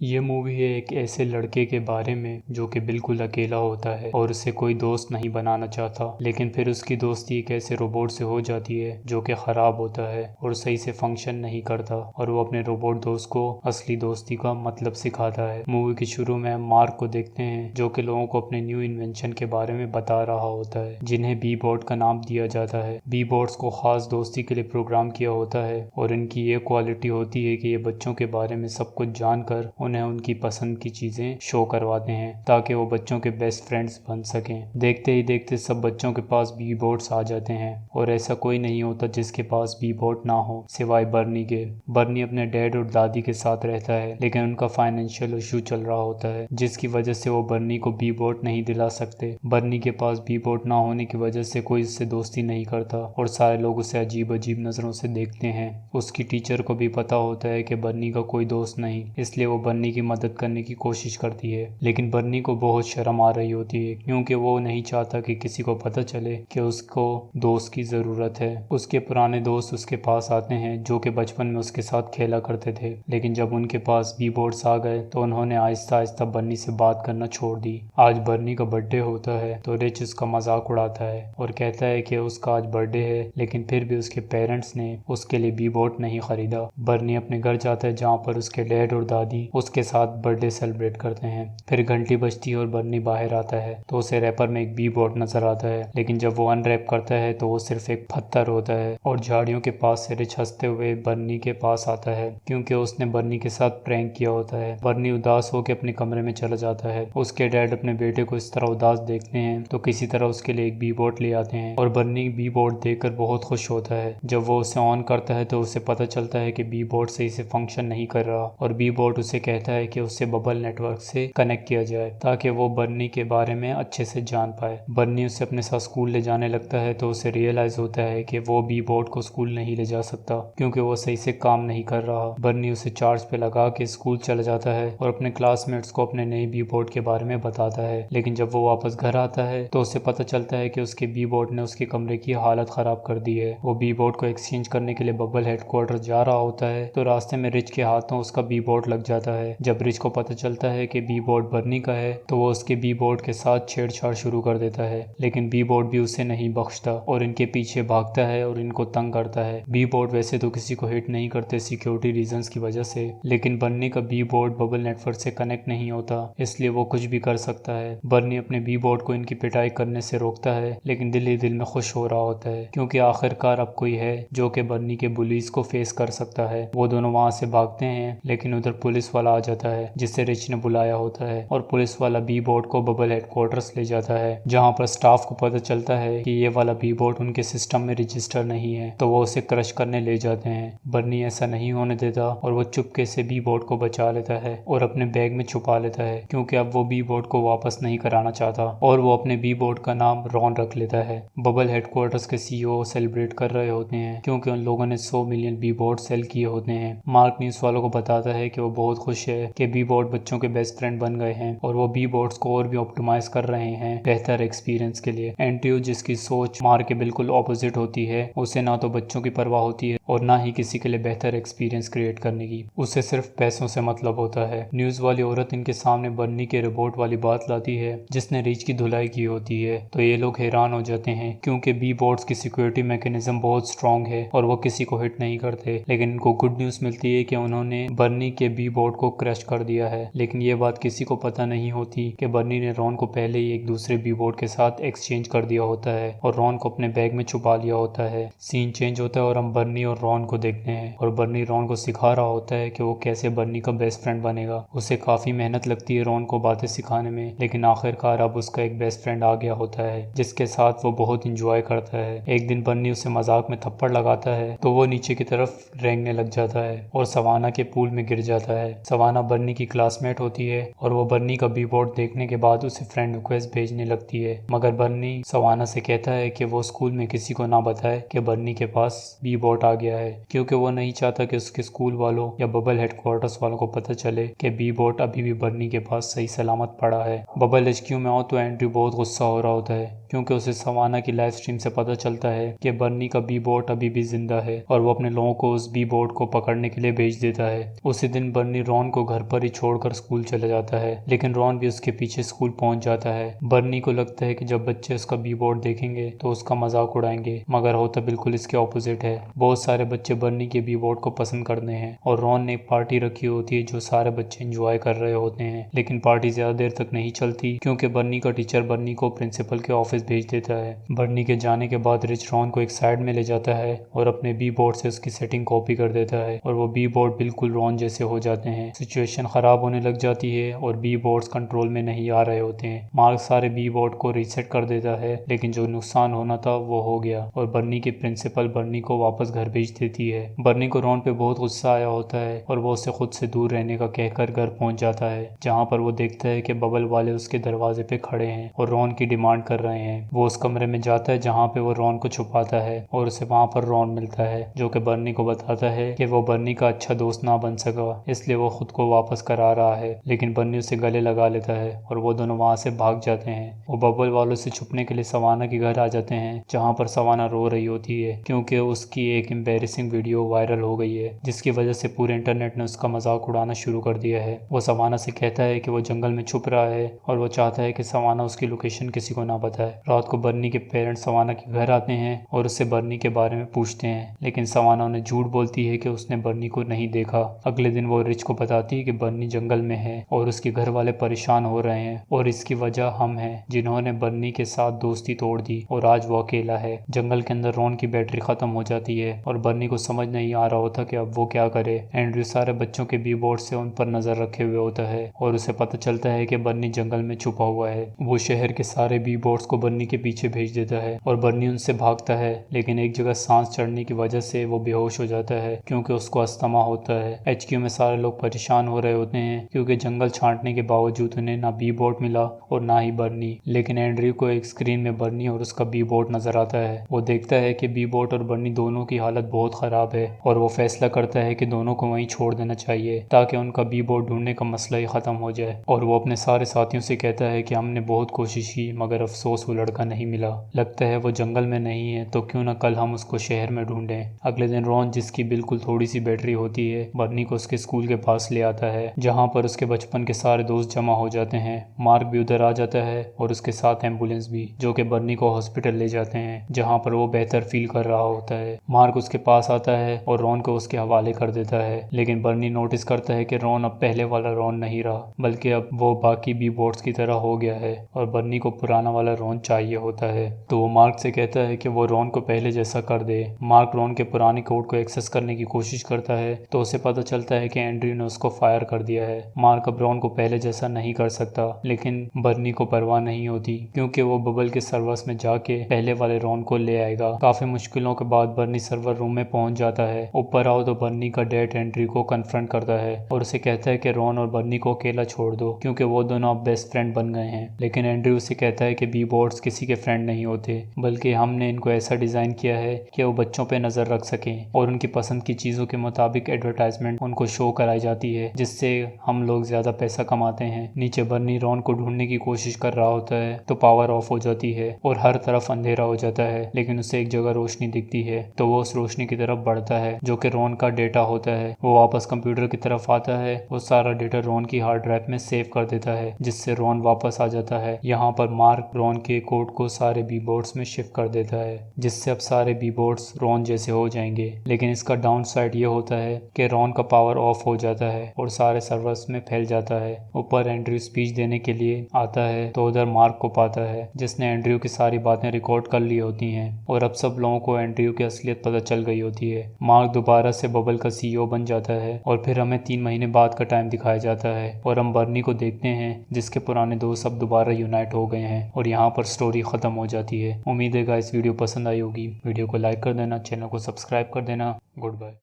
ये मूवी है एक ऐसे लड़के के बारे में जो कि बिल्कुल अकेला होता है और उसे कोई दोस्त नहीं बनाना चाहता, लेकिन फिर उसकी दोस्ती एक ऐसे रोबोट से हो जाती है जो कि खराब होता है और सही से फंक्शन नहीं करता, और वो अपने रोबोट दोस्त को असली दोस्ती का मतलब सिखाता है। मूवी के शुरू में हम मार्क को देखते हैं जो कि लोगों को अपने न्यू इन्वेंशन के बारे में बता रहा होता है, जिन्हें बी बोर्ड का नाम दिया जाता है। बी बोर्ड्स को खास दोस्ती के लिए प्रोग्राम किया होता है और इनकी ये क्वालिटी होती है कि ये बच्चों के बारे में सब कुछ जानकर उन्हें उनकी पसंद की चीजें शो करवाते हैं ताकि वो बच्चों के बेस्ट फ्रेंड्स बन सकें। देखते ही देखते सब बच्चों के पास बी बोर्ड्स आ जाते हैं और ऐसा कोई नहीं होता जिसके पास बी बोर्ड ना हो सिवाय बर्नी के। बर्नी अपने डैड और दादी के साथ रहता है, लेकिन उनका फाइनेंशियल इशू चल रहा होता है जिसकी वजह से वो बर्नी को बी बोर्ड नहीं दिला सकते। बर्नी के पास बी बोर्ड ना होने की वजह से कोई उससे दोस्ती नहीं करता और सारे लोग उसे अजीब अजीब नजरों से देखते हैं। उसकी टीचर को भी पता होता है कि बर्नी का कोई दोस्त नहीं, इसलिए वो बर्नी की मदद करने की कोशिश करती है, लेकिन बर्नी को बहुत शर्म आ रही होती है क्योंकि वो नहीं चाहता कि किसी को पता चले कि उसको दोस्त की ज़रूरत है। उसके पुराने दोस्त उसके पास आते हैं जो कि बचपन में उसके साथ खेला करते थे, लेकिन जब उनके पास बी बोर्ड्स आ गए तो उन्होंने आहिस्ता आहिस्ता बर्नी से बात करना छोड़ दी। आज बर्नी का बर्थडे होता है तो रिच उसका मजाक उड़ाता है और कहता है कि उसका आज बर्थडे है, लेकिन फिर भी उसके पेरेंट्स ने उसके लिए बी बोर्ड नहीं खरीदा। बर्नी अपने घर जाता है जहाँ पर उसके डैड और दादी उसके साथ बर्थडे सेलिब्रेट करते हैं। फिर घंटी बजती है और बर्नी बाहर आता है तो उसे रैपर में एक बी बोर्ड नजर आता है, लेकिन जब वो अनरैप करता है तो वो सिर्फ एक पत्थर होता है। और झाड़ियों के पास से रिच हंसते हुए बर्नी के पास आता है क्योंकि उसने बर्नी के साथ प्रैंक किया होता है। बर्नी उदास होकर अपने कमरे में चला जाता है। उसके डैड अपने बेटे को इस तरह उदास देखते हैं तो किसी तरह उसके लिए एक बी बोर्ड ले आते हैं और बर्नी बी बोर्ड देखकर बहुत खुश होता है। जब वो उसे ऑन करता है तो उसे पता चलता है कि बी बोर्ड सही से फंक्शन नहीं कर रहा और बी बोर्ड उसे कहता है कि उसे बबल नेटवर्क से कनेक्ट किया जाए ताकि वो बर्नी के बारे में अच्छे से जान पाए। बर्नी उसे अपने साथ स्कूल ले जाने लगता है तो उसे रियलाइज होता है कि वो बी बोर्ड को स्कूल नहीं ले जा सकता क्योंकि वो सही से काम नहीं कर रहा। बर्नी उसे चार्ज पे लगा के स्कूल चला जाता है और अपने क्लासमेट्स को अपने नए बी बोर्ड के बारे में बताता है, लेकिन जब वो वापस घर आता है तो उसे पता चलता है कि उसके बी बोर्ड ने उसके कमरे की हालत खराब कर दी है। वो बी बोर्ड को एक्सचेंज करने के लिए बबल हेडक्वार्टर जा रहा होता है तो रास्ते में रिच के हाथों उसका बी बोर्ड लग जाता है। जब रिच को पता चलता है कि बी बोर्ड बर्नी का है तो वो उसके बी बोर्ड के साथ छेड़छाड़ शुरू कर देता है, लेकिन बी बोर्ड भी उसे नहीं बख्शता और इनके पीछे भागता है और इनको तंग करता है। बी बोर्ड वैसे तो किसी को हिट नहीं करते सिक्योरिटी रीजंस की वजह से, लेकिन बर्नी का बी बोर्ड बबल नेटवर्क से कनेक्ट नहीं होता, इसलिए वो कुछ भी कर सकता है। बर्नी अपने बी बोर्ड को इनकी पिटाई करने से रोकता है, लेकिन दिल ही दिल में खुश हो रहा होता है क्योंकि आखिरकार अब कोई है जो कि बर्नी के बुलीज को फेस कर सकता है। वो दोनों वहां से भागते हैं, लेकिन उधर पुलिस वाला आ जाता है जिसे रिच ने बुलाया होता है और पुलिस वाला बी बोर्ड को बबल हेडक्वार्टर्स ले जाता है, जहां पर स्टाफ को पता चलता है कि ये वाला बी बोर्ड उनके सिस्टम में रजिस्टर नहीं है तो वो उसे क्रश करने ले जाते हैं। बर्नी ऐसा नहीं होने देता और वो चुपके से बी बोर्ड को बचा लेता है और अपने बैग में छुपा लेता है क्योंकि अब वो बी बोर्ड को वापस नहीं कराना चाहता और वो अपने बी बोर्ड का नाम रॉन रख लेता है। बबल हेडक्वार्टर्स के सीईओ सेलिब्रेट कर रहे होते हैं क्योंकि उन लोगों ने 100 मिलियन बी बोर्ड सेल किए होते हैं। मार्क न्यूज वालों को बताता है कि वो बहुत खुश है कि बी बोर्ड बच्चों के बेस्ट फ्रेंड बन गए हैं और वो बी बोर्ड्स को और भी ऑप्टिमाइज कर रहे हैं बेहतर एक्सपीरियंस के लिए। एंड्रयू, जिसकी सोच मार्क के बिल्कुल ऑपोजिट होती है, उसे ना तो बच्चों की परवाह होती है और ना ही किसी के लिए बेहतर एक्सपीरियंस क्रिएट करने की, उसे सिर्फ पैसों से मतलब होता है। न्यूज वाली औरत इनके सामने बर्नी के रोबोट वाली बात लाती है जिसने रिच की धुलाई की होती है तो ये लोग हैरान हो जाते हैं क्योंकि बी बोर्ड्स की सिक्योरिटी मैकेनिज्म बहुत स्ट्रांग है और वो किसी को हिट नहीं करते। लेकिन इनको गुड न्यूज मिलती है कि उन्होंने बर्नी के बी बोर्ड को क्रश कर दिया है, लेकिन ये बात किसी को पता नहीं होती कि बर्नी ने रॉन को पहले ही एक दूसरे बी बोर्ड के साथ एक्सचेंज कर दिया होता है और रॉन को अपने बैग में छुपा लिया होता है। सीन चेंज होता है और हम बर्नी और रॉन को देखते हैं और बर्नी रॉन को सिखा रहा होता है कि वो कैसे बर्नी का बेस्ट फ्रेंड बनेगा। उसे काफी मेहनत लगती है रॉन को बातें सिखाने में, लेकिन आखिरकार अब उसका एक बेस्ट फ्रेंड आ गया होता है जिसके साथ वो बहुत इंजॉय करता है। एक दिन बर्नी उसे मजाक में थप्पड़ लगाता है तो वो नीचे की तरफ रेंगने लग जाता है और सवाना के पूल में गिर जाता है। सवाना बर्नी की क्लासमेट होती है और वो बर्नी का बी बोर्ड देखने के बाद उसे फ्रेंड रिक्वेस्ट भेजने लगती है, मगर बर्नी सवाना से कहता है कि वो स्कूल में किसी को ना बताए कि बर्नी के पास बी बोर्ड आ गया है क्योंकि वो नहीं चाहता कि उसके स्कूल वालों या बबल हेडक्वार्टर्स वालों को पता चले कि बी बोर्ड अभी भी बर्नी के पास सही सलामत पड़ा है। बबल एचक्यू में आओ तो एंड्रयू बहुत गुस्सा हो रहा होता है क्योंकि उसे सवाना की लाइव स्ट्रीम से पता चलता है कि बर्नी का बी बोर्ड अभी भी जिंदा है और वो अपने लोगों को उस बी बोर्ड को पकड़ने के लिए भेज देता है। उसी दिन बर्नी रॉन रॉन को घर पर ही छोड़कर स्कूल चला जाता है, लेकिन रॉन भी उसके पीछे स्कूल पहुंच जाता है। बर्नी को लगता है कि जब बच्चे उसका बी बोर्ड देखेंगे तो उसका मजाक उड़ाएंगे, मगर होता बिल्कुल इसके ऑपोजिट है। बहुत सारे बच्चे बर्नी के बी बोर्ड को पसंद करते हैं और रॉन ने एक पार्टी रखी होती है जो सारे बच्चे एंजॉय कर रहे होते हैं। लेकिन पार्टी ज्यादा देर तक नहीं चलती क्योंकि बर्नी का टीचर बर्नी को प्रिंसिपल के ऑफिस भेज देता है। बर्नी के जाने के बाद रिच रॉन को एक साइड में ले जाता है और अपने बी बोर्ड से उसकी सेटिंग कॉपी कर देता है और वो बी बोर्ड बिल्कुल रॉन जैसे हो जाते हैं। सिचुएशन खराब होने लग जाती है और बी बोर्ड्स कंट्रोल में नहीं आ रहे होते हैं। मार्क सारे बी बोर्ड को रीसेट कर देता है, लेकिन जो नुकसान होना था वो हो गया और बर्नी की प्रिंसिपल बर्नी को वापस घर भेज देती है। बर्नी को रॉन पे बहुत गुस्सा आया होता है और वो उससे खुद से दूर रहने का कहकर घर पहुंच जाता है, जहाँ पर वो देखता है कि बबल वाले उसके दरवाजे पे खड़े हैं और रॉन की डिमांड कर रहे हैं। वो उस कमरे में जाता है जहाँ पे वो रॉन को छुपाता है और उसे वहाँ पर रॉन मिलता है, जो कि बर्नी को बताता है कि वो बर्नी का अच्छा दोस्त ना बन सका, इसलिए वो खुद को वापस करा रहा है। लेकिन बर्नी उसे गले लगा लेता है और वो दोनों वहाँ से भाग जाते हैं। वो बबल वालों से छुपने के लिए सवाना के घर आ जाते हैं, जहाँ पर सवाना रो रही होती है क्योंकि उसकी एक एम्बैरेसिंग वीडियो वायरल हो गई है, जिसकी वजह से पूरे इंटरनेट ने उसका मजाक उड़ाना शुरू कर दिया है। वो सवाना से कहता है कि वो जंगल में छुप रहा है और वो चाहता है कि सवाना उसकी लोकेशन किसी को ना बताए। रात को बर्नी के पेरेंट्स सवाना के घर आते हैं और उससे बर्नी के बारे में पूछते हैं, लेकिन सवाना उन्हें झूठ बोलती है कि उसने बर्नी को नहीं देखा। अगले दिन वो रिच को बताती है कि बर्नी जंगल में है और उसके घर वाले परेशान हो रहे हैं और इसकी वजह हम हैं जिन्होंने बर्नी के साथ दोस्ती तोड़ दी और आज वो अकेला है। जंगल के अंदर रॉन की बैटरी खत्म हो जाती है और बर्नी को समझ नहीं आ रहा होता कि अब वो क्या करे। एंड्रयू सारे बच्चों के बी बोर्ड से उन पर नजर रखे हुए होता है और उसे पता चलता है कि बर्नी जंगल में छुपा हुआ है। वो शहर के सारे बी बोर्ड्स को बर्नी के पीछे भेज देता है और बर्नी उनसे भागता है, लेकिन एक जगह सांस चढ़ने की वजह से वो बेहोश हो जाता है क्योंकि उसको अस्थमा होता है। एचक्यू में सारे लोग परेशान हो रहे होते हैं क्योंकि जंगल छांटने के बावजूद उन्हें ना बी बोर्ड मिला और ना ही बर्नी। लेकिन एंड्रयू को एक स्क्रीन में बर्नी और उसका बी बोर्ड नजर आता है। वो देखता है कि बी बोर्ड और बर्नी दोनों की हालत बहुत खराब है और वो फैसला करता है कि दोनों को वहीं छोड़ देना चाहिए ताकि उनका बी बोर्ड ढूंढने का मसला ही खत्म हो जाए। और वो अपने सारे साथियों से कहता है कि हमने बहुत कोशिश की मगर अफसोस वो लड़का नहीं मिला। लगता है वो जंगल में नहीं है, तो क्यों ना कल हम उसको शहर में ढूंढें। अगले दिन रॉन, जिसकी बिल्कुल थोड़ी सी बैटरी होती है, बर्नी को उसके स्कूल के पास ले आता है जहाँ पर उसके बचपन के सारे दोस्त जमा हो जाते हैं। मार्क भी उधर आ जाता है और उसके साथ एम्बुलेंस भी, जो कि बर्नी को हॉस्पिटल ले जाते हैं जहाँ पर वो बेहतर फील कर रहा होता है। मार्क उसके पास आता है और रॉन को उसके हवाले कर देता है, लेकिन बर्नी नोटिस करता है कि रॉन अब पहले वाला रॉन नहीं रहा, बल्कि अब वो बाकी बी बोर्ड्स की तरह हो गया है और बर्नी को पुराना वाला रॉन चाहिए होता है। तो वो मार्क से कहता है कि वो रॉन को पहले जैसा कर दे। मार्क रॉन के पुराने कोड को एक्सेस करने की कोशिश करता है तो उसे पता चलता है कि एंड्रयू ने उसको फायर कर दिया है। मार्क अब रॉन को पहले जैसा नहीं कर सकता, लेकिन बर्नी को परवाह नहीं होती क्योंकि वो बबल के सर्वर्स में जाके पहले वाले रॉन को ले आएगा। काफी मुश्किलों के बाद बर्नी सर्वर रूम में पहुंच जाता है। ऊपर आओ तो बर्नी का डैड एंड्रयू को कन्फ्रंट करता है और उसे कहता है कि रॉन और बर्नी को अकेला छोड़ दो क्योंकि वो दोनों अब बेस्ट फ्रेंड बन गए हैं। लेकिन एंड्रयू उसे कहता है कि बी बोर्ड्स किसी के फ्रेंड नहीं होते, बल्कि हमने इनको ऐसा डिजाइन किया है कि वो बच्चों पे नजर रख सकें और उनकी पसंद की चीजों के मुताबिक एडवर्टाइजमेंट उनको शो कराई जाती है, जिससे हम लोग ज्यादा पैसा कमाते हैं। नीचे बर्नी रॉन को ढूंढने की कोशिश कर रहा होता है तो पावर ऑफ हो जाती है और हर तरफ अंधेरा हो जाता है, लेकिन उसे एक जगह रोशनी दिखती है तो वो उस रोशनी की तरफ बढ़ता है जो कि रॉन का डेटा होता है। वो वापस कंप्यूटर की तरफ आता है, वो सारा डेटा रॉन की हार्ड ड्राइव में सेव कर देता है, जिससे रॉन वापस आ जाता है। यहाँ पर मार्क रॉन के कोड को सारे बी बोर्ड्स में शिफ्ट कर देता है, जिससे अब सारे बी बोर्ड्स रॉन जैसे हो जाएंगे। लेकिन इसका डाउन साइड ये होता है कि रॉन का पावर ऑफ हो जाता है और सारे सर्वर्स में फैल जाता है। ऊपर एंड्रयू स्पीच देने के लिए आता है तो उधर मार्क को पाता है, जिसने एंड्रयू की सारी बातें रिकॉर्ड कर ली होती हैं और अब सब लोगों को एंड्रयू की असलियत पता चल गई होती है। मार्क दोबारा से बबल का सीईओ बन जाता है और फिर हमें 3 महीने बाद का टाइम दिखाया जाता है और हम बर्नी को देखते हैं जिसके पुराने दोस्त सब दोबारा यूनाइट हो गए हैं और यहाँ पर स्टोरी खत्म हो जाती है। उम्मीद है गाइस वीडियो पसंद आई होगी। वीडियो को लाइक कर देना, चैनल को सब्सक्राइब कर देना। Good bye.